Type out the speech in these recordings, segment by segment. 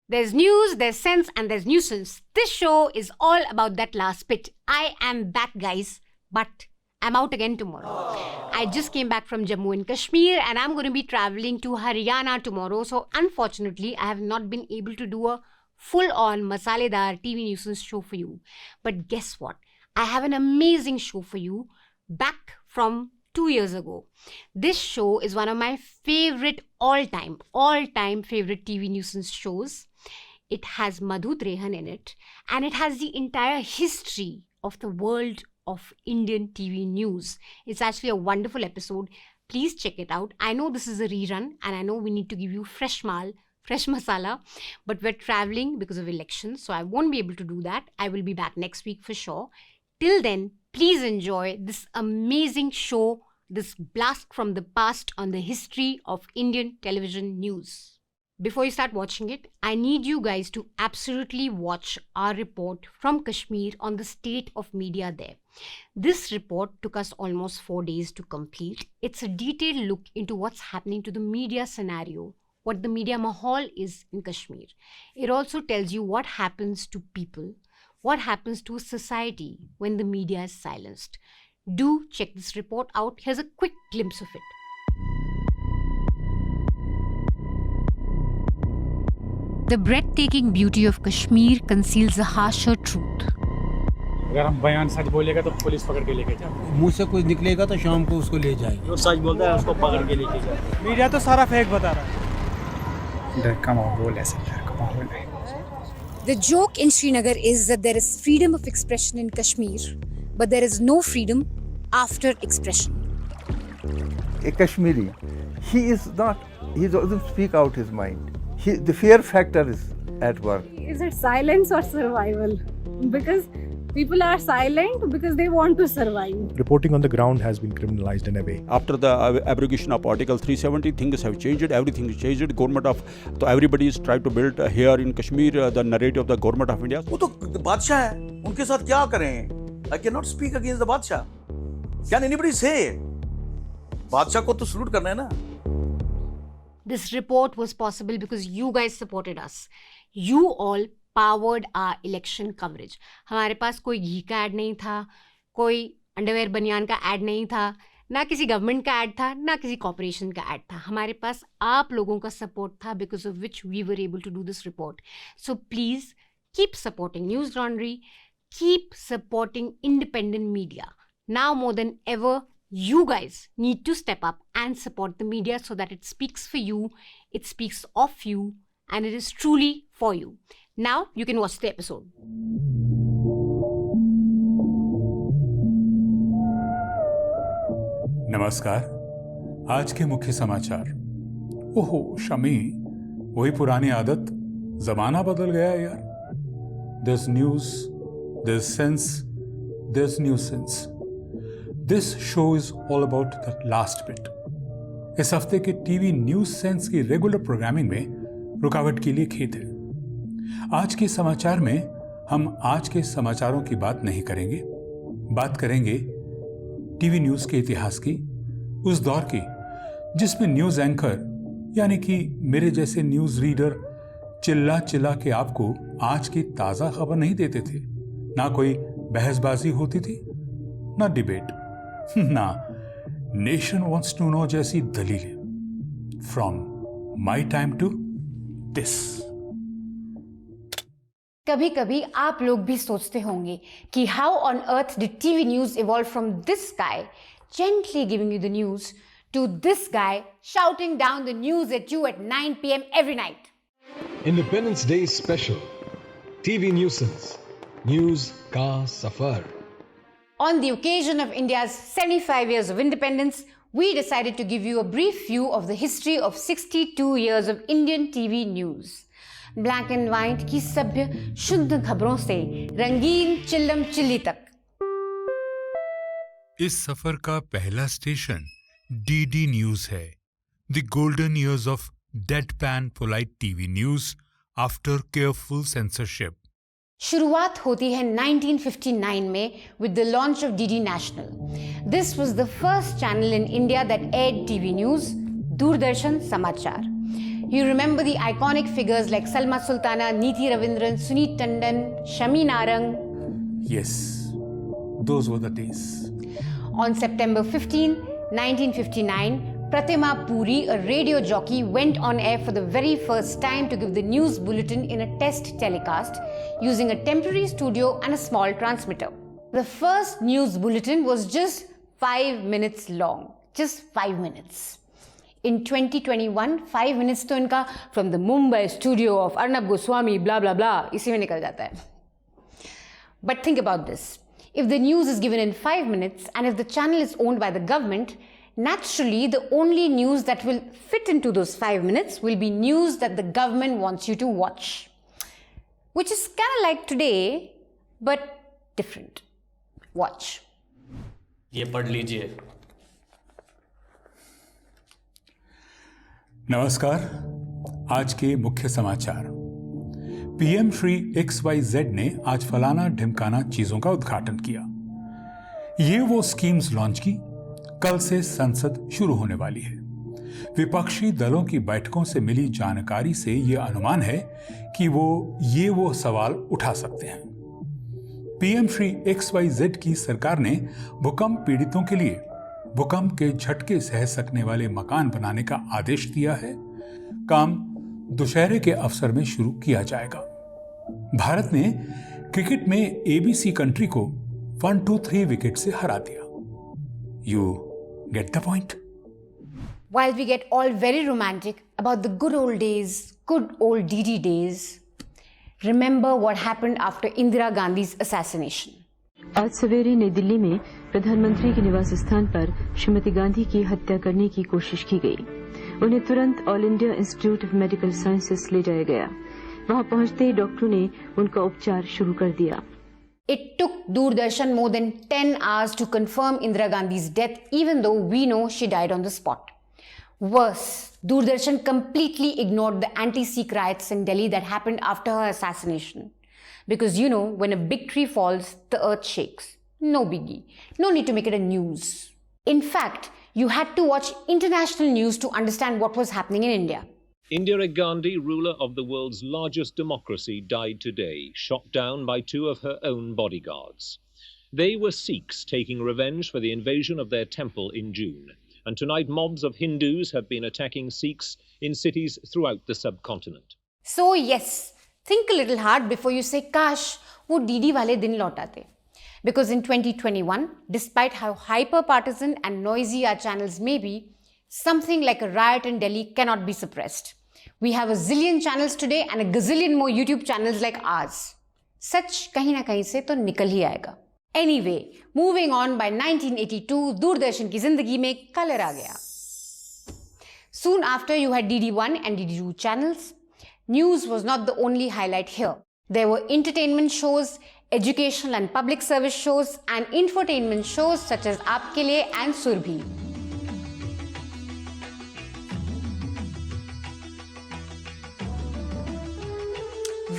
There's news, there's sense, and there's nuisance. This show is all about that last bit. I am back, guys, but I'm out again tomorrow. I just came back from Jammu and Kashmir, and I'm going to be traveling to Haryana tomorrow. So, unfortunately, I have not been able to do a full-on masaledar TV nuisance show for you. But guess what? I have an amazing show for you back from 2 years ago. This show is one of my favorite all-time favorite TV nuisance shows. It has Madhu Trehan in it, and it has the entire history of the world of Indian TV news. It's actually a wonderful episode. Please check it out. I know this is a rerun, and I know we need to give you fresh masala, but we're traveling because of elections, so I won't be able to do that. I will be back next week for sure. Till then, please enjoy this amazing show, this blast from the past on the history of Indian television news. Before you start watching it, I need you guys to absolutely watch our report from Kashmir on the state of media there. This report took us almost 4 days to complete. It's a detailed look into what's happening to the media scenario, what the media mahal is in Kashmir. It also tells you what happens to people, what happens to society when the media is silenced. Do check this report out. Here's a quick glimpse of it. The breathtaking beauty of Kashmir conceals a harsher truth. अगर हम बयान सच बोलेगा तो police पकड़ के लेके जाए, मुंह से कुछ निकलेगा तो शाम को उसको ले जाएगी। जो सच बोलता है उसको पकड़ के लेके जाए। मीडिया तो सारा फेक बता रहा है। डर का माहौल है सर, डर का माहौल है। The joke in Srinagar is that there is freedom of expression in Kashmir, but there is no freedom after expression. A Kashmiri, he doesn't speak out his mind. The fear factor is at work. Is it silence or survival? Because people are silent because they want to survive. Reporting on the ground has been criminalized in a way. After the abrogation of Article 370, things have changed. Everything has changed. So everybody is trying to build here in Kashmir the narrative of the government of India. वो तो बादशाह है, उनके साथ क्या करें? I cannot speak against the बादशाह. Can anybody say? बादशाह को तो सलूट करना है ना. This report was possible because you guys supported us. You all powered our election coverage. हमारे पास कोई घी का ऐड नहीं था, कोई अंडरवेयर बनियान का ऐड नहीं था, ना किसी गवर्नमेंट का ऐड था, ना किसी कॉर्पोरेशन का ऐड था. हमारे पास आप लोगों का सपोर्ट था because of which we were able to do this report. So please keep supporting News Laundry, keep supporting independent media. Now more than ever, you guys need to step up and support the media so that it speaks for you, it speaks of you, and it is truly for you. Now you can watch the episode. नमस्कार, आज के मुख्य समाचार। ओहो शमी, वही पुरानी आदत, जमाना बदल गया यार। There's news, there's sense, there's nuisance. This show is all about the last bit. इस हफ्ते के टीवी न्यूज सेंस की रेगुलर प्रोग्रामिंग में रुकावट के लिए खेद है। आज के समाचार में हम आज के समाचारों की बात नहीं करेंगे, बात करेंगे टीवी न्यूज के इतिहास की, उस दौर की जिसमें न्यूज एंकर यानी कि मेरे जैसे न्यूज रीडर चिल्ला चिल्ला के आपको आज की ताजा खबर नहीं देते थे। ना कोई बहसबाजी होती थी, ना डिबेट, ना नेशन वांट्स टू नो जैसी दलीलें। From my time to this. कभी कभी आप लोग भी सोचते होंगे कि how on earth did TV news evolve from this guy gently giving you the news to this guy shouting down the news at you at 9 p.m. every night. Independence Day special. TV nuisance. News ka safar. On the occasion of India's 75 years of independence, we decided to give you a brief view of the history of 62 years of Indian TV news. Black and white की सभ्य शुद्ध खबरों से रंगीन चिल्लम chilli तक। इस सफर का पहला स्टेशन डीडी न्यूज है, the golden years of deadpan polite TV news after careful censorship. शुरुआत होती है 1959 में with the launch of DD National. This was the first channel in India that aired TV news, Doordarshan समाचार. You remember the iconic figures like Salma Sultana, Neeti Ravindran, Suneet Tandon, Shami Narang. Yes, those were the days. On September 15, 1959, Pratima Puri, a radio jockey, went on air for the very first time to give the news bulletin in a test telecast using a temporary studio and a small transmitter. The first news bulletin was just 5 minutes long. Just 5 minutes. In 2021, 5 minutes तो इनका from the Mumbai studio of Arnab Goswami blah blah blah इसी में निकल जाता है. But think about this. If the news is given in 5 minutes and if the channel is owned by the government, naturally the only news that will fit into those 5 minutes will be news that the government wants you to watch. Which is kind of like today, but different. Watch. ये पढ़ लीजिए. नमस्कार, आज के मुख्य समाचार. PM Shri XYZ ने आज फलाना ढिमकाना चीजों का उद्घाटन किया. ये वो स्कीम्स लॉन्च की. कल से संसद शुरू होने वाली है. विपक्षी दलों की बैठकों से मिली जानकारी से यह अनुमान है कि वो सवाल उठा सकते हैं. पीएम श्री XYZ की सरकार ने भूकंप पीड़ितों के लिए भूकंप के झटके सह सकने वाले मकान बनाने का आदेश दिया है. काम दुशहरे के अवसर में शुरू किया जाएगा. भारत ने क्रिकेट में ABC कंट्री को 1-2-3 विकेट से हरा दिया. You get the point? While we get all very romantic about the good old days, good old DD days, remember what happened after Indira Gandhi's assassination. आज सवेरे नई दिल्ली में प्रधानमंत्री के निवास स्थान पर श्रीमती गांधी की हत्या करने की कोशिश की गई. उन्हें तुरंत all India institute of medical sciences ले जाया गया. वहां पहुंचते ही डॉक्टरों ने उनका उपचार शुरू कर दिया. It took Doordarshan more than 10 hours to confirm Indira Gandhi's death, even though we know she died on the spot. Worse, Doordarshan completely ignored the anti-Sikh riots in Delhi that happened after her assassination. Because you know, when a big tree falls, the earth shakes. No biggie. No need to make it a news. In fact, you had to watch international news to understand what was happening in India. Indira Gandhi, ruler of the world's largest democracy, died today, shot down by 2 of her own bodyguards. They were Sikhs taking revenge for the invasion of their temple in June. And tonight mobs of Hindus have been attacking Sikhs in cities throughout the subcontinent. So yes, think a little hard before you say, kash, wo DD wale din lautate. Because in 2021, despite how hyper-partisan and noisy our channels may be, something like a riot in Delhi cannot be suppressed. We have a zillion channels today and a gazillion more YouTube channels like ours. Sach kahin na kahin se to nikal hi aayega. Anyway, moving on, by 1982, Doordarshan ki zindagi mein color aa gaya. Soon after, you had DD1 and DD2 channels. News was not the only highlight here. There were entertainment shows, educational and public service shows, and infotainment shows such as Aapke Liye and Surbhi.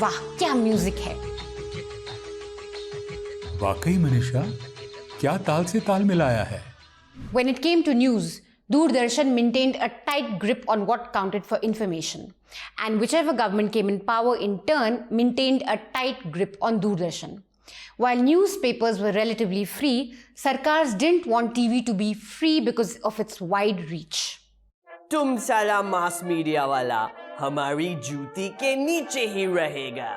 वाह क्या music है. वाकई मनीषा, क्या ताल से ताल मिलाया है. When it came to news, Doordarshan maintained a tight grip on what counted for information. And whichever government came in power in turn maintained a tight grip on Doordarshan. While newspapers were relatively free, sarkars didn't want TV to be free because of its wide reach. तुम साला mass media वाला हमारी जूती के नीचे ही रहेगा.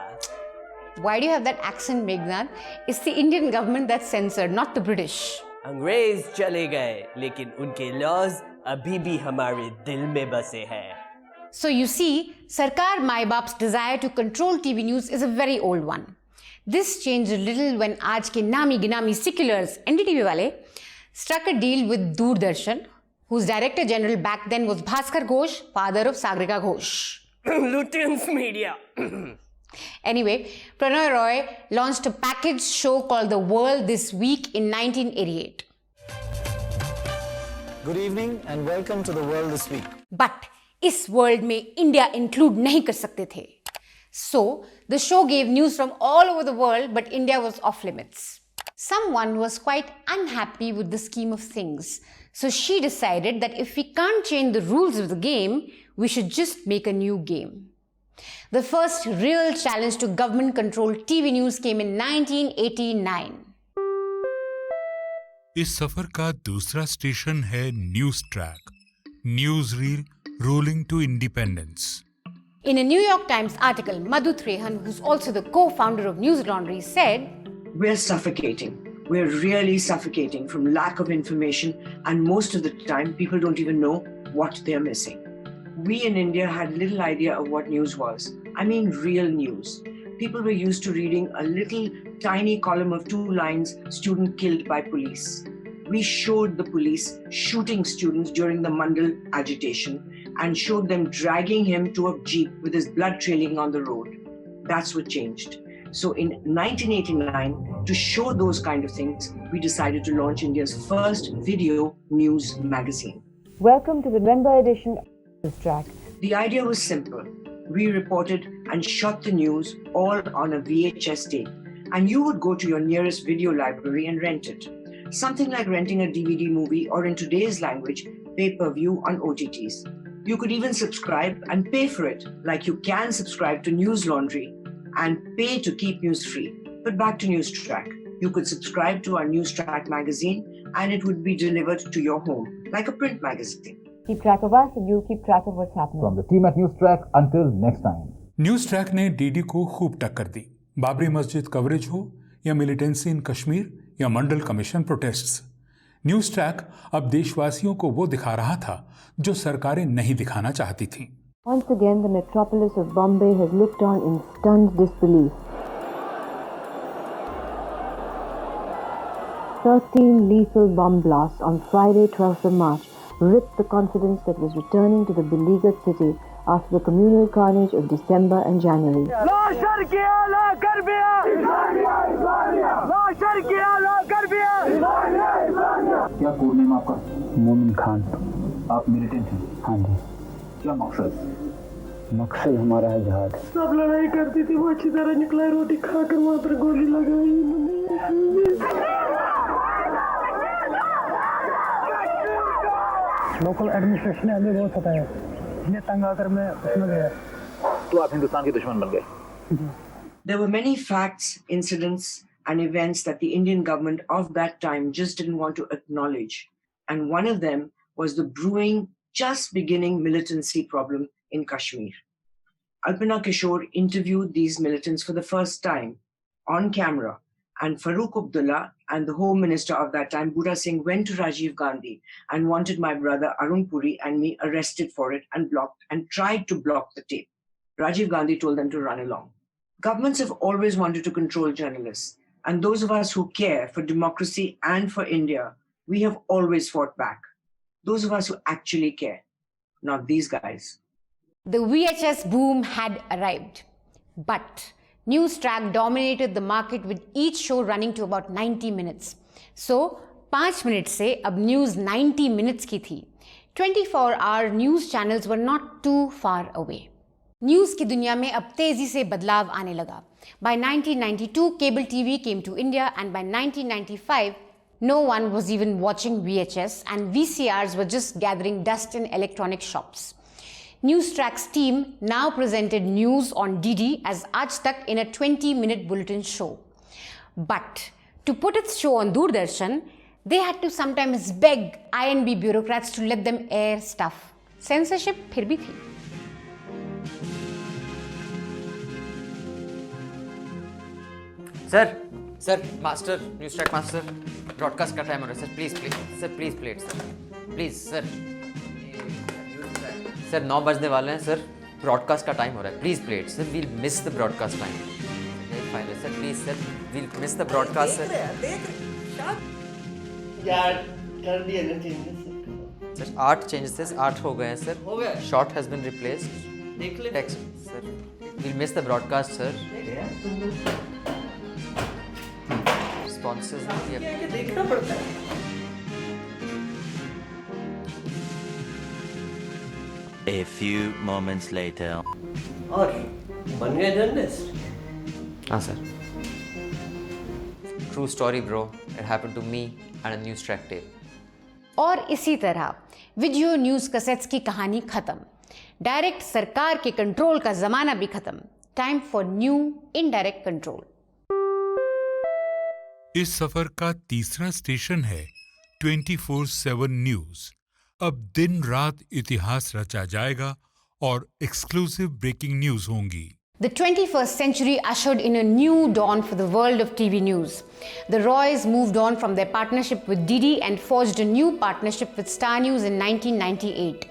Why do you have that accent, Meghnad? It's the Indian government that's censored, not the British. अंग्रेज चले गए, लेकिन उनके लॉज अभी भी हमारे दिल में बसे हैं. So you see, Sarkar Mai-Baap's desire to control TV news is a very old one. This changed a little when aaj ke nami-ginami seculars, NDTV wale, struck a deal with Doordarshan, whose director general back then was Bhaskar Ghosh, father of Sagrika Ghosh. Lutyens media. Anyway, Prannoy Roy launched a package show called The World this week in 1988. Good evening and welcome to The World this week. But इस world में India include नहीं कर सकते थे. So, the show gave news from all over the world, but India was off limits. someone was quite unhappy with the scheme of things. So she decided that if we can't change the rules of the game, we should just make a new game. The first real challenge to government-controlled TV news came in 1989. इस सफर का दूसरा station है news track, news reel rolling to independence. In a New York Times article, Madhu Trehan, who's also the co-founder of News Laundry, said, "We're suffocating. We're really suffocating from lack of information, and most of the time people don't even know what they're missing." We in India had little idea of what news was. I mean real news. People were used to reading a little tiny column of 2 lines, student killed by police. We showed the police shooting students during the Mandal agitation and showed them dragging him to a jeep with his blood trailing on the road. That's what changed. So in 1989, to show those kind of things, we decided to launch India's first video news magazine. Welcome to the November edition of News Track. The idea was simple. We reported and shot the news all on a VHS tape, and you would go to your nearest video library and rent it. Something like renting a DVD movie, or in today's language, pay-per-view on OTTs. You could even subscribe and pay for it, like you can subscribe to News Laundry and pay to keep news free. But back to News Track. You could subscribe to our News Track magazine and it would be delivered to your home, like a print magazine. Keep track of us and you'll keep track of what's happening. From the team at News Track, until next time. News track ने DD को खूब टक्कर दी. बाबरी मस्जिद coverage हो या militancy इन कश्मीर या मंडल commission protests, news track अब देशवासियों को वो दिखा रहा था जो सरकारें नहीं दिखाना चाहती थीं. Once again, the metropolis of Bombay has looked on in stunned disbelief. 13 lethal bomb blasts on Friday, 12th of March, ripped the confidence that was returning to the beleaguered city after the communal carnage of December and January. क्या code name आपका? मोमिन खान. आप militant हैं? हाँ जी. क्या मकसद? मकसद हमारा है जिहाद. सब लड़ाई करती थी, वो अच्छी तरह निकला, रोटी खाकर मात्र गोली लगाई इन्होंने. लोकल एडमिनिस्ट्रेशन ने हमें बहुत सताया, इन्हें तंग आकर मैं उसमें गया. तो आप हिंदुस्तान के दुश्मन बन गए. There were many facts, incidents, and events that the Indian government of that time just didn't want to acknowledge. And one of them was the brewing, just beginning militancy problem in Kashmir. Alpana Kishore interviewed these militants for the first time on camera, and Farooq Abdullah and the Home Minister of that time, Budha Singh, went to Rajiv Gandhi and wanted my brother Arun Puri and me arrested for it and tried to block the tape. Rajiv Gandhi told them to run along. Governments have always wanted to control journalists, and those of us who care for democracy and for India, we have always fought back. Those of us who actually care, not these guys. The VHS boom had arrived, but News Track dominated the market with each show running to about 90 minutes. So, 5 minutes से अब news 90 minutes की थी. 24-hour news channels were not too far away. News की दुनिया में अब तेजी से बदलाव आने लगा. By 1992, cable TV came to India, and by 1995, no one was even watching VHS, and VCRs were just gathering dust in electronic shops. News Track's team now presented news on DD as Aaj Tak in a 20-minute bulletin show. But to put its show on Doordarshan, they had to sometimes beg INB bureaucrats to let them air stuff. Censorship फिर भी थी. Sir master news track master broadcast का time हो रहा है sir. Please play it sir. Please sir 9 बजने वाले हैं सर. ब्रॉडकास्ट का टाइम हो रहा है. Please play it sir. We'll miss the broadcast time. Final sir. Please sir, we'll miss the broadcast sir. यार कर दिए ना चेंजेस सर. 8 चेंजेस 8 हो गए हैं सर. हो गया. Shot has been replaced. देख ले. Text sir. We'll miss the broadcast sir. देखना पड़ता है. A few moments later. और बन गए जर्नलिस्ट. हाँ sir. True story, bro. It happened to me and a news track tape. और इसी तरह वीडियो न्यूज़ कैसेट्स की कहानी खत्म, डायरेक्ट सरकार के कंट्रोल का जमाना भी खत्म. Time for new indirect control. इस सफर का तीसरा स्टेशन है 24/7 न्यूज. अब दिन रात इतिहास रचा जाएगा और एक्सक्लूसिव ब्रेकिंग न्यूज होंगी. The 21st century ushered in a new dawn for the world of TV news. The Roys moved on from their partnership with Didi and forged a new partnership with Star News in 1998.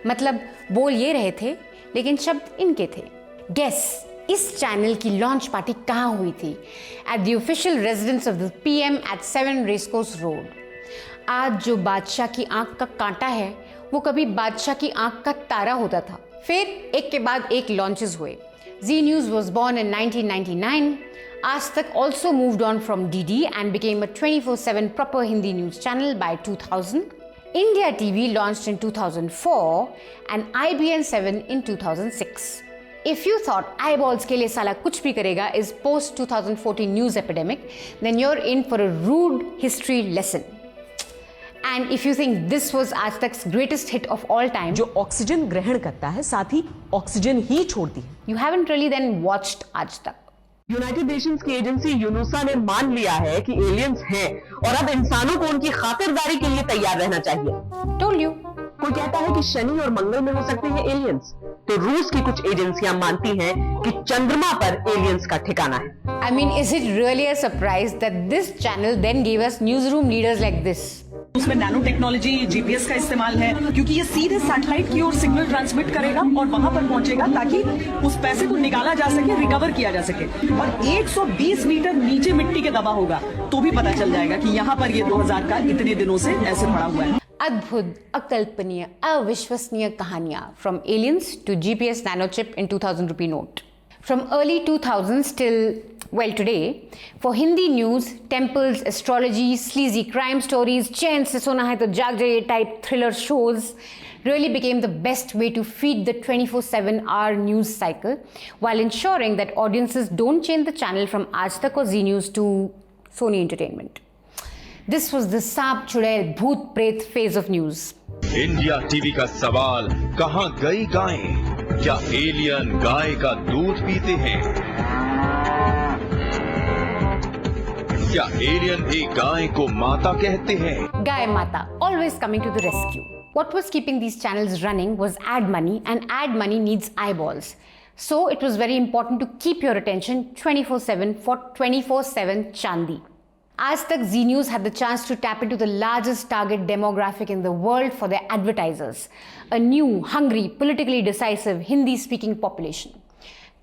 मतलब बोल ये रहे थे, लेकिन शब्द इनके थे. Guess इस चैनल की लॉन्च पार्टी कहाँ हुई थी? At the official residence of the PM at 7 Racecourse Road. आज जो बादशाह की आंख का कांटा है, वो कभी बादशाह की आंख का तारा होता था. फिर एक के बाद एक लॉन्चेस हुए. Zee News was born in 1999. Aaj Tak also moved on from DD and became a 24/7 proper Hindi news channel by 2000. India TV launched in 2004 and IBN 7 in 2006. If you thought eyeballs के लिए साला कुछ भी करेगा is post 2014 news epidemic, then you're in for a rude history lesson. And if you think this was Aaj Tak's greatest hit of all time, जो oxygen ग्रहण करता है साथ ही ऑक्सीजन ही छोड़ती है, you haven't really then watched Aaj Tak. United Nations की agency यूनुसा ने मान लिया है कि एलियंस हैं और अब इंसानों को उनकी खातिरदारी के लिए तैयार रहना चाहिए. Told you. कोई कहता है कि शनि और मंगल में हो सकते हैं एलियंस, तो रूस की कुछ एजेंसियां मानती हैं कि चंद्रमा पर एलियंस का ठिकाना है. I mean, is it really a surprise that this channel then gave us newsroom leaders like this? उसमें नैनो टेक्नोलॉजी, जीपीएस का इस्तेमाल है, क्योंकि ये सीधे सैटेलाइट की ओर सिग्नल ट्रांसमिट करेगा और वहां पर पहुंचेगा ताकि उस पैसे को निकाला जा सके, रिकवर किया जा सके. और 120 मीटर नीचे मिट्टी के दबा होगा तो भी पता चल जाएगा कि यहाँ पर ये 2000 का इतने दिनों से ऐसे पड़ा हुआ है. अद्भुत, अकल्पनीय, अविश्वसनीय कहानियां from aliens to GPS nanochip in 2000 rupee note. From early 2000s till, well, today, for Hindi news, temples, astrology, sleazy crime stories, चैन से सोना है तो जाग जाइए type thriller shows really became the best way to feed the 24/7 hour news cycle while ensuring that audiences don't change the channel from Aaj Tak or Zee News to Sony Entertainment. This was the सांप चुड़ैल भूत प्रेत phase of news. India TV का सवाल, कहां गई गायें? क्या एलियन गाय का दूध पीते हैं? क्या एलियन भी गाय को माता कहते हैं? Guy Mata, always coming to the rescue. What was keeping these channels running was ad money, and ad money needs eyeballs. So it was very important to keep your attention 24/7 for 24/7 Chandi. Aaj Tak Zee News had the chance to tap into the largest target demographic in the world for their advertisers, a new, hungry, politically decisive Hindi-speaking population.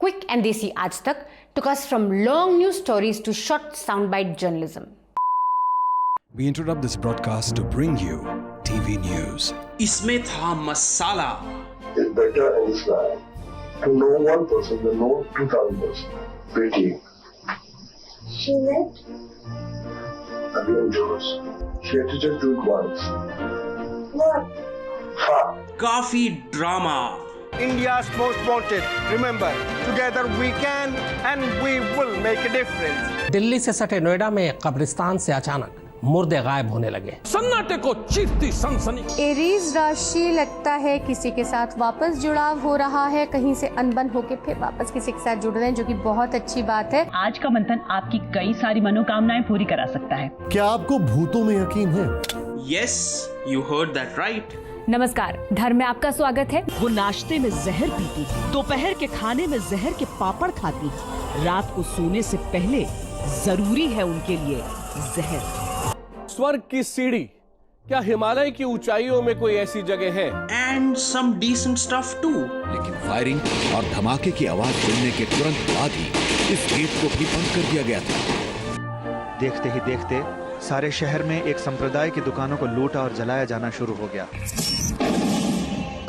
Quick and Desi Aaj Tak took us from long news stories to short soundbite journalism. We interrupt this broadcast to bring you TV news. इसमें था मसाला. It's better in Islam to know one person than know 2,000 persons. Pretty. She met Again, Jones. She had to just do it once. what? Fun. काफी drama. India's most wanted. Remember, together we can and we will make a difference. Delhi से सटे नोएडा में कब्रिस्तान से अचानक मुर्दे गायब होने लगे. सन्नाटे को चीरती सनसनी. एरीज राशि लगता है किसी के साथ वापस जुड़ाव हो रहा है, कहीं से अनबन होके फिर वापस किसी के साथ जुड़ रहे हैं, जो कि बहुत अच्छी बात है. आज का मंथन आपकी कई सारी मनोकामनाएं पूरी करा सकता है. क्या आपको भूतों में यकीन है? Yes, you heard that right. नमस्कार, धर्म में आपका स्वागत है. वो नाश्ते में जहर पीती, दोपहर के खाने में जहर के पापड़ खाती, रात को सोने से पहले जरूरी है उनके लिए जहर. स्वर्ग की सीढ़ी, क्या हिमालय की ऊंचाइयों में कोई ऐसी जगह है? And some decent stuff too. लेकिन फायरिंग और धमाके की आवाज सुनने के तुरंत बाद ही इस गेट को भी बंद कर दिया गया था. देखते ही देखते सारे शहर में एक संप्रदाय की दुकानों को लूटा और जलाया जाना शुरू हो गया.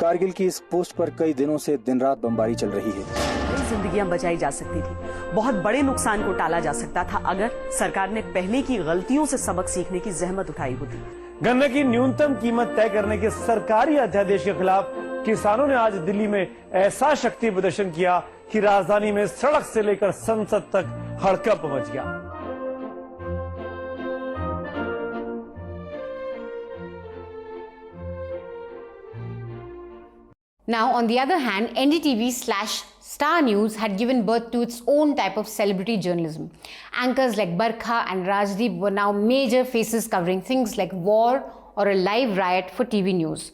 कारगिल की इस पोस्ट पर कई दिनों से दिन रात बमबारी चल रही है. कई जिंदगियां बचाई जा सकती थी, बहुत बड़े नुकसान को टाला जा सकता था अगर सरकार ने पहले की गलतियों से सबक सीखने की जहमत उठाई होती. गन्ने की न्यूनतम कीमत तय करने के सरकारी अध्यादेश के खिलाफ किसानों ने आज दिल्ली में ऐसा शक्ति प्रदर्शन किया कि राजधानी में सड़क से लेकर संसद तक हड़कंप मच गया. Now, on the other hand, NDTV/Star News had given birth to its own type of celebrity journalism. Anchors like Barkha and Rajdeep were now major faces covering things like war or a live riot for TV news.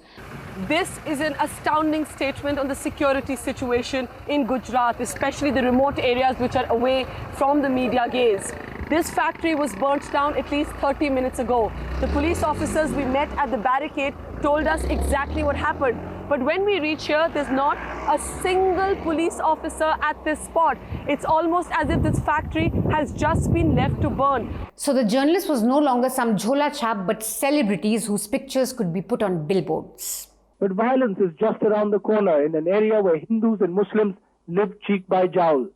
This is an astounding statement on the security situation in Gujarat, especially the remote areas which are away from the media gaze. This factory was burnt down at least 30 minutes ago. The police officers we met at the barricade told us exactly what happened. But when we reach here, there's not a single police officer at this spot. It's almost as if this factory has just been left to burn. So the journalist was no longer some jhola chap, but celebrities whose pictures could be put on billboards. But violence is just around the corner in an area where Hindus and Muslims live cheek by jowl.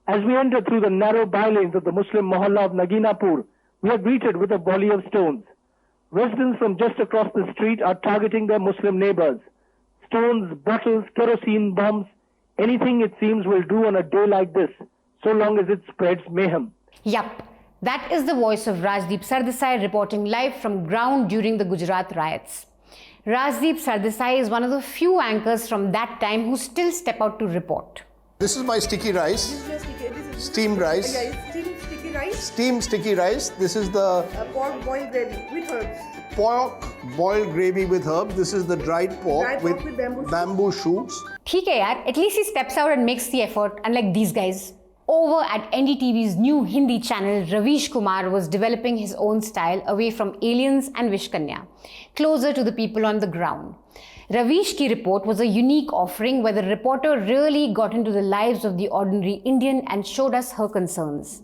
As we enter through the narrow bylanes of the Muslim Mohalla of Naginapur, we are greeted with a volley of stones. Residents from just across the street are targeting their Muslim neighbors. Stones, bottles, kerosene bombs, anything it seems will do on a day like this, so long as it spreads mayhem. Yup, that is the voice of Rajdeep Sardesai reporting live from ground during the Gujarat riots. Rajdeep Sardesai is one of the few anchors from that time who still step out to report. This is my sticky rice, steamed rice, Sticky rice, steamed sticky rice. This is the pork boiled gravy with herbs. pork boiled gravy with herbs. This is the dried pork with bamboo shoots. ठीक है यार, at least he steps out and makes the effort, unlike these guys. Over at NDTV's new Hindi channel, Ravish Kumar was developing his own style away from aliens and Vishkanya, closer to the people on the ground. Ravish ki report was a unique offering where the reporter really got into the lives of the ordinary Indian and showed us her concerns.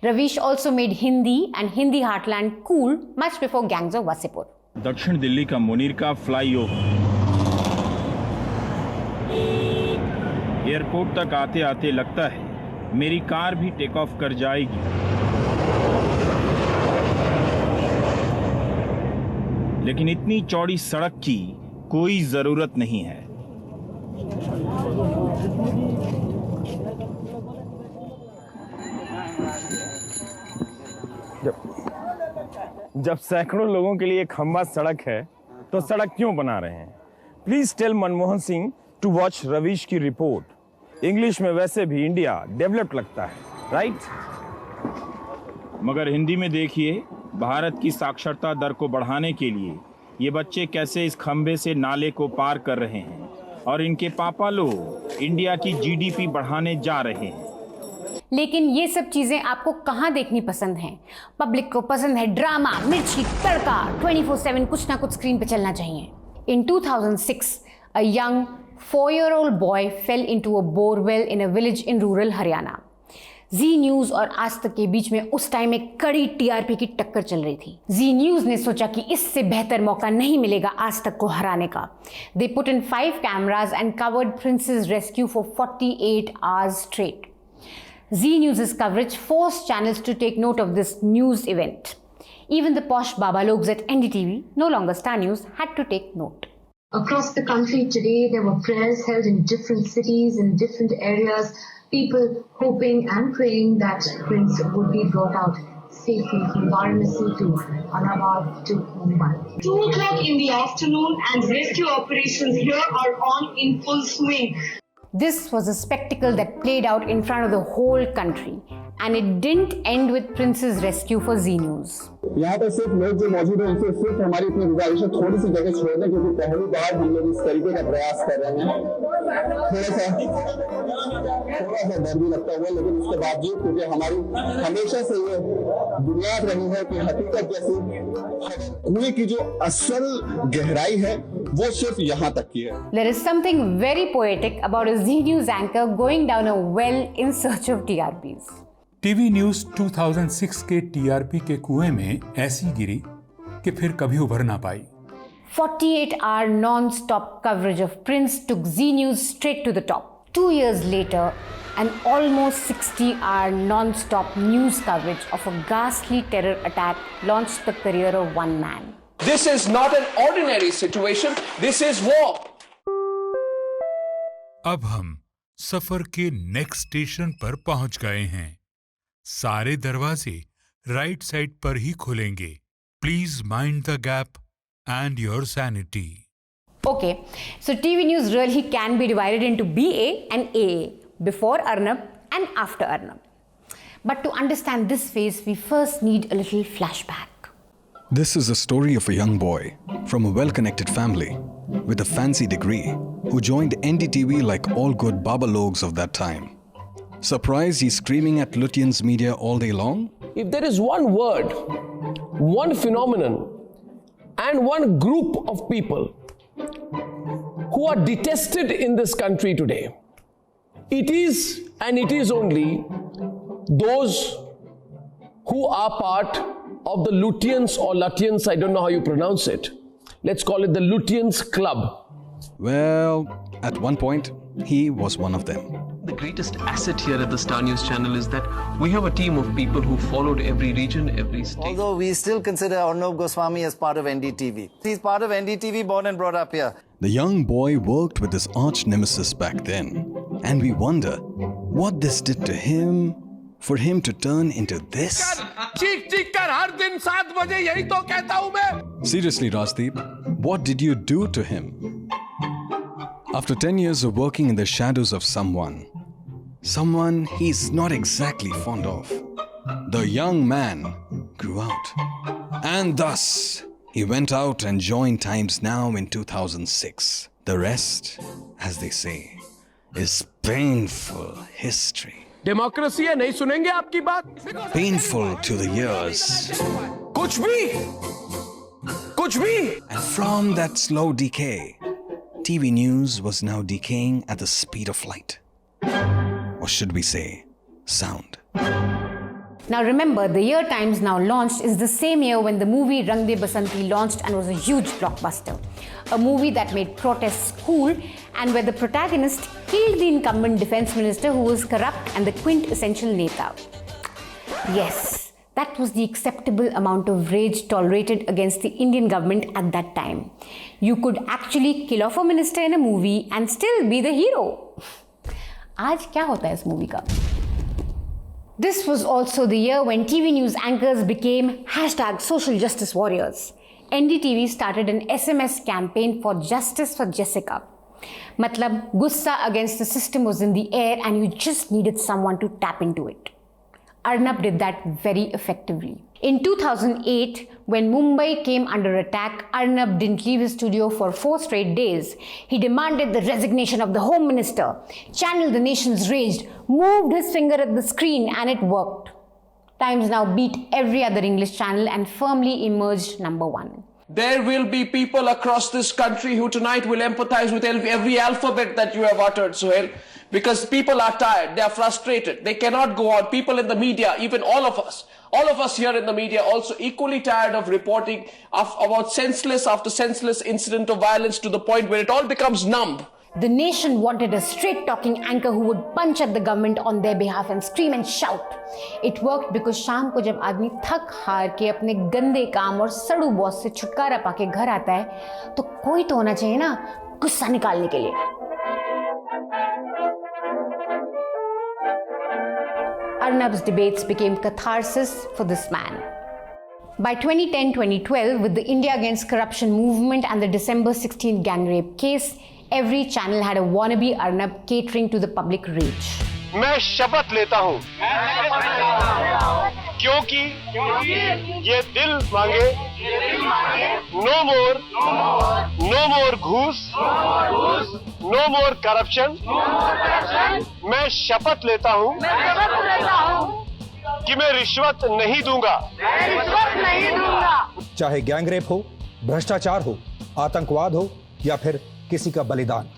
Ravish also made Hindi and Hindi heartland cool much before gangs of Wasipur. दक्षिण दिल्ली का मुनीर का flyover airport तक आते आते लगता है मेरी car भी टेक ऑफ कर जाएगी। लेकिन इतनी चौड़ी सड़क की कोई जरूरत नहीं है। जब सैकड़ों लोगों के लिए खंबा सड़क है तो सड़क क्यों बना रहे हैं? Please tell Manmohan Singh to watch Ravish की रिपोर्ट। इंग्लिश में वैसे भी इंडिया डेवलप्ड लगता है, राइट? मगर हिंदी में देखिए, भारत की साक्षरता दर को बढ़ाने के लिए ये बच्चे कैसे इस खंबे से नाले को पार कर रहे हैं और इनके पापा लोग इंडिया की जीडीपी बढ़ाने जा रहे हैं। लेकिन ये सब चीजें आपको कहाँ देखनी पसंद हैं? पब्लिक को पसंद है ड्रामा, मिर्ची, तड़का, 24/7 कुछ ना कुछ स्क्रीन पे चलना चाहिए। In 2006, a young 4-year-old boy fell into a borewell in a village in rural Haryana. Zee News और आज तक के बीच में उस टाइम एक कड़ी टीआरपी की टक्कर चल रही थी। जी न्यूज ने सोचा कि इससे बेहतर मौका नहीं मिलेगा आज तक को हराने का। They put in 5 cameras and covered Prince's rescue for 48 hours straight. Zee News's coverage forced channels to take note of this news event. Even the posh babalogs at NDTV, no longer Star News, had to take note. Across the country today, there were prayers held in different cities, in different areas, people hoping and praying that Prince would be brought out safely from Varanasi to Allahabad to Mumbai. 2 o'clock in the afternoon and rescue operations here are on in full swing. This was a spectacle that played out in front of the whole country, and it didn't end with Prince's rescue for Zee News. यहाँ पे सिर्फ लोग जो मौजूद हैं उनसे सिर्फ हमारी इतनी गुजारिश है थोड़ी सी जगह छोड़ दें क्योंकि पहली बार हम लोग इस तरीके का प्रयास कर रहे हैं। थोड़ा सा डर भी लगता हुआ लेकिन उसके बावजूद क्योंकि हमारी हमेशा से ये बुनियाद रही है कि हकीकत जैसी कुएं की जो असल गहराई है वो सिर्फ यहाँ तक की है। There is something very poetic about a Zee News anchor going down a well in search of TRPs. TV news 2006 के टीआरपी के कुएं में ऐसी गिरी कि फिर कभी उभर ना पाई। 48-hour non-stop coverage of Prince took Zee News straight to the top. 2 years later, an almost 60-hour non-stop news coverage of a ghastly terror attack launched the career of one man. This is not an ordinary situation. This is war. अब हम सफर के next station पर पहुंच गए हैं। सारे दरवाजे right side पर ही खुलेंगे। Please mind the gap and your sanity. Okay, so TV news really can be divided into BA and AA, before Arnab and after Arnab. But to understand this phase, we first need a little flashback. This is a story of a young boy from a well-connected family with a fancy degree who joined NDTV like all good babalogs of that time. Surprised he's screaming at Lutyens media all day long? If there is one word, one phenomenon, and one group of people who are detested in this country today, it is and it is only those who are part of the Lutyens or Lutyens, I don't know how you pronounce it. Let's call it the Lutyens Club. Well, at one point, he was one of them. The greatest asset here at the Star News channel is that we have a team of people who followed every region, every state. Although we still consider Arnab Goswami as part of NDTV. He's part of NDTV, born and brought up here. The young boy worked with his arch nemesis back then, and we wonder what this did to him for him to turn into this. Seriously, Rajdeep, what did you do to him? After 10 years of working in the shadows of someone he's not exactly fond of, the young man grew out. And thus, he went out and joined Times Now in 2006. The rest, as they say, is painful history. Democracy है, नहीं सुनेंगे आपकी बात? Painful to the ears. कुछ भी. And from that slow decay, TV news was now decaying at the speed of light. Or should we say, sound. Now remember, the year Times Now launched is the same year when the movie Rang De Basanti launched and was a huge blockbuster. A movie that made protests cool and where the protagonist killed the incumbent defense minister who was corrupt and the quintessential Neta. Yes, that was the acceptable amount of rage tolerated against the Indian government at that time. You could actually kill off a minister in a movie and still be the hero. आज क्या होता है इस movie का? This was also the year when TV news anchors became #social justice warriors. NDTV started an SMS campaign for justice for Jessica. Matlab, gussa against the system was in the air and you just needed someone to tap into it. Arnab did that very effectively. In 2008, when Mumbai came under attack, Arnab didn't leave his studio for 4 straight days. He demanded the resignation of the Home Minister, channeled the nation's rage, moved his finger at the screen, and it worked. Times Now beat every other English channel and firmly emerged #1. There will be people across this country who tonight will empathize with every alphabet that you have uttered, Suhail, because people are tired, they are frustrated, they cannot go on. People in the media, even all of us here in the media, also equally tired of reporting about senseless after senseless incident of violence to the point where it all becomes numb. The nation wanted a straight-talking anchor who would punch at the government on their behalf and scream and shout. It worked because शाम को जब आदमी थक हार के अपने गंदे काम और सड़ू बॉस से छुटकारा पाके घर आता है, तो कोई तो होना चाहिए ना गुस्सा निकालने के लिए. Arnab's debates became catharsis for this man. By 2010-2012, with the India Against Corruption movement and the December 16 gang rape case, every channel had a wannabe Arnab catering to the public rage. मैं शपथ लेता हूँ क्योंकि ये दिल मांगे no मोर घूस no मोर corruption मैं शपथ लेता हूँ कि मैं रिश्वत नहीं दूंगा चाहे गैंग रेप हो, भ्रष्टाचार हो, आतंकवाद हो या फिर किसी का बलिदान,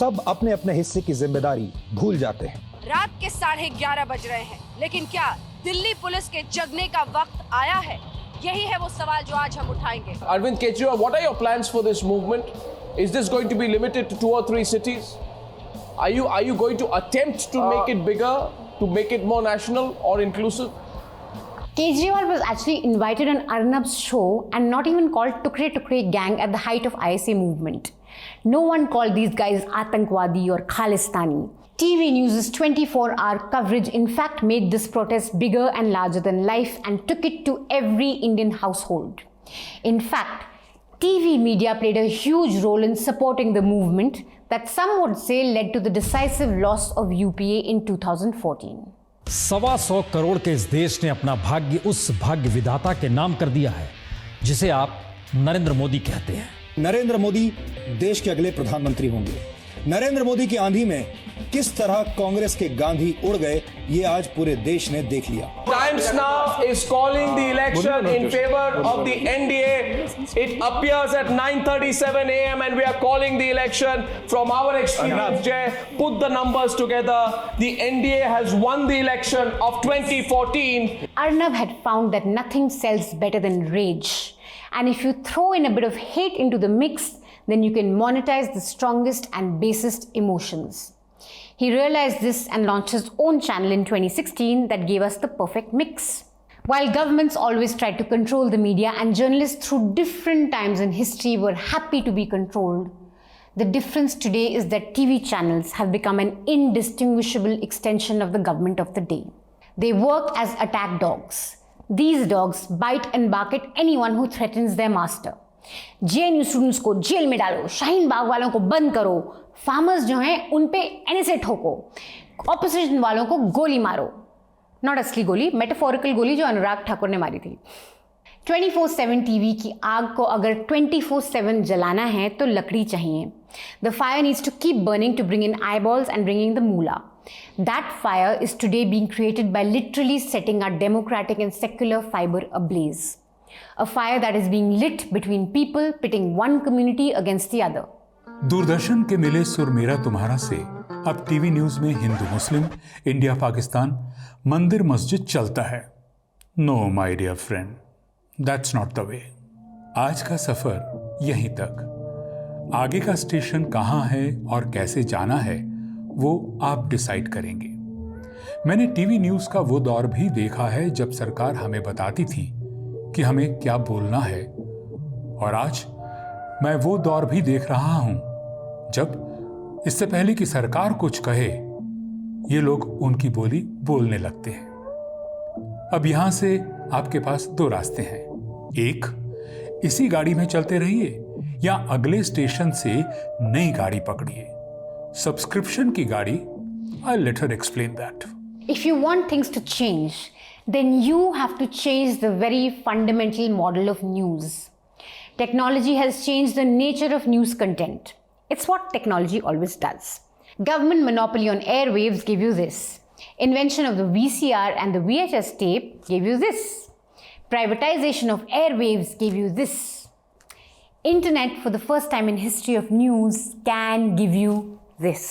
सब अपने अपने हिस्से की जिम्मेदारी भूल जाते हैं. रात के 11:30 बज रहे हैं, लेकिन क्या दिल्ली पुलिस के जगने का वक्त आया है? यही है वो सवाल जो आज हम उठाएंगे. Arvind Kejriwal, what are your plans for this movement? Is this going to be limited to 2 or 3 cities? Are you going to attempt to make it bigger, to make it more national or inclusive? Kejriwal was actually invited on Arnab's show and not even called Tukre Tukre gang at the height of ISA movement. No one called these guys Atankwadi or Khalistani. TV News' 24-hour coverage in fact made this protest bigger and larger than life and took it to every Indian household. In fact, TV media played a huge role in supporting the movement that some would say led to the decisive loss of UPA in 2014. 125 crore के इस देश ने अपना भाग्य उस भाग्य विधाता के नाम कर दिया है जिसे आप नरेंद्र मोदी कहते हैं। नरेंद्र मोदी देश के अगले प्रधानमंत्री होंगे। नरेंद्र मोदी की आंधी में किस तरह कांग्रेस के गांधी उड़ गए, ये आज पूरे देश ने देख लिया। Times Now is calling the election in favor of the NDA. It appears at 9:37 a.m. and we are calling the election. From our experience, Jay, put the numbers together. The NDA has won the election of 2014. Arnab had found that nothing sells better than rage. And if you throw in a bit of hate into the mix, then you can monetize the strongest and basest emotions. He realized this and launched his own channel in 2016 that gave us the perfect mix. While governments always tried to control the media and journalists through different times in history were happy to be controlled, the difference today is that TV channels have become an indistinguishable extension of the government of the day. They work as attack dogs. These dogs bite and bark at anyone who threatens their master. JNU students को jail में डालो, शाहीन बाग वालों को बंद करो, farmers जो हैं उन पे NSA ठोको, ऑपोजिशन वालों को गोली मारो, नॉट असली गोली, मेटाफोरिकल गोली जो अनुराग ठाकुर ने मारी थी। 24/7 टीवी की आग को अगर 24/7 जलाना है तो लकड़ी चाहिए। The fire needs to keep burning to bring in eyeballs and bringing the moolah. That fire is today being created by literally setting our democratic and secular fiber ablaze. A fire that is being lit between people, pitting one community against the other. Doordarshan के मिले सुर मेरा तुम्हारा से अब TV news में हिंदू मुस्लिम, India Pakistan, मंदिर मस्जिद चलता है। No my dear friend, that's not the way. आज का सफर यहीं तक। आगे का स्टेशन कहाँ है और कैसे जाना है वो आप डिसाइड करेंगे। मैंने टीवी न्यूज का वो दौर भी देखा है जब सरकार हमें बताती थी कि हमें क्या बोलना है, और आज मैं वो दौर भी देख रहा हूं जब इससे पहले कि सरकार कुछ कहे ये लोग उनकी बोली बोलने लगते हैं। अब यहां से आपके पास दो रास्ते हैं। एक, इसी गाड़ी में चलते रहिए या अगले स्टेशन से नई गाड़ी पकड़िए। सब्सक्रिप्शन की गाड़ी, I let her explain that. If you want things to change, then you have to change the very fundamental model of news. Technology has changed the nature of news content. It's what technology always does. Government monopoly on airwaves gave you this. Invention of the VCR and the VHS tape gave you this. Privatization of airwaves gave you this. Internet, for the first time in history of news, can give you this.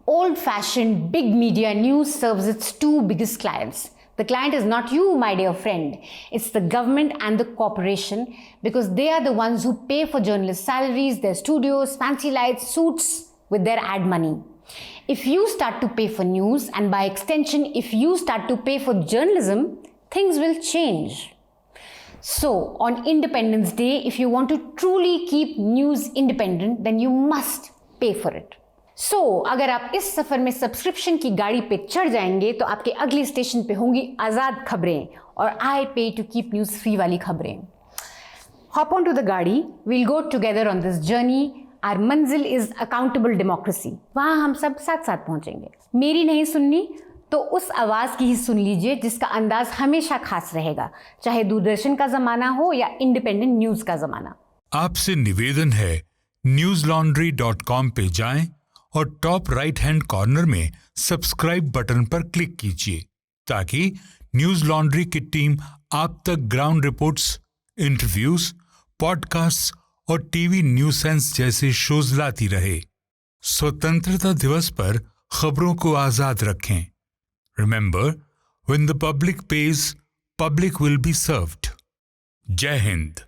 Old-fashioned big media news serves its two biggest clients. The client is not you, my dear friend. It's the government and the corporation, because they are the ones who pay for journalists' salaries, their studios, fancy lights, suits with their ad money. If you start to pay for news, and by extension, if you start to pay for journalism, things will change. So, on Independence Day, if you want to truly keep news independent, then you must pay for it. So, अगर आप इस सफर में subscription की गाड़ी पे चढ़ जाएंगे तो आपके अगले स्टेशन पे होंगी आज़ाद खबरें और आई पे टू कीप न्यूज़ फ्री वाली खबरें। हॉप ऑन टू द गाड़ी, we'll go together on this journey. Our मंजिल इज अकाउंटेबल डेमोक्रेसी। वहाँ हम सब साथ साथ पहुँचेंगे। मेरी नहीं सुननी तो उस आवाज़ की ही सुन लीजिए जिसका अंदाज हमेशा खास रहेगा, चाहे दूरदर्शन का ज़माना हो या इंडिपेंडेंट न्यूज़ का ज़माना। आपसे निवेदन है, newslaundry.com पे जाएं और टॉप राइट हैंड कॉर्नर में सब्सक्राइब बटन पर क्लिक कीजिए ताकि न्यूज लॉन्ड्री की टीम आप तक ग्राउंड रिपोर्ट्स, इंटरव्यूज, पॉडकास्ट और टीवी न्यूज सेंस जैसे शोज लाती रहे। स्वतंत्रता दिवस पर खबरों को आजाद रखें। Remember, when the public page, public will be served. जय हिंद।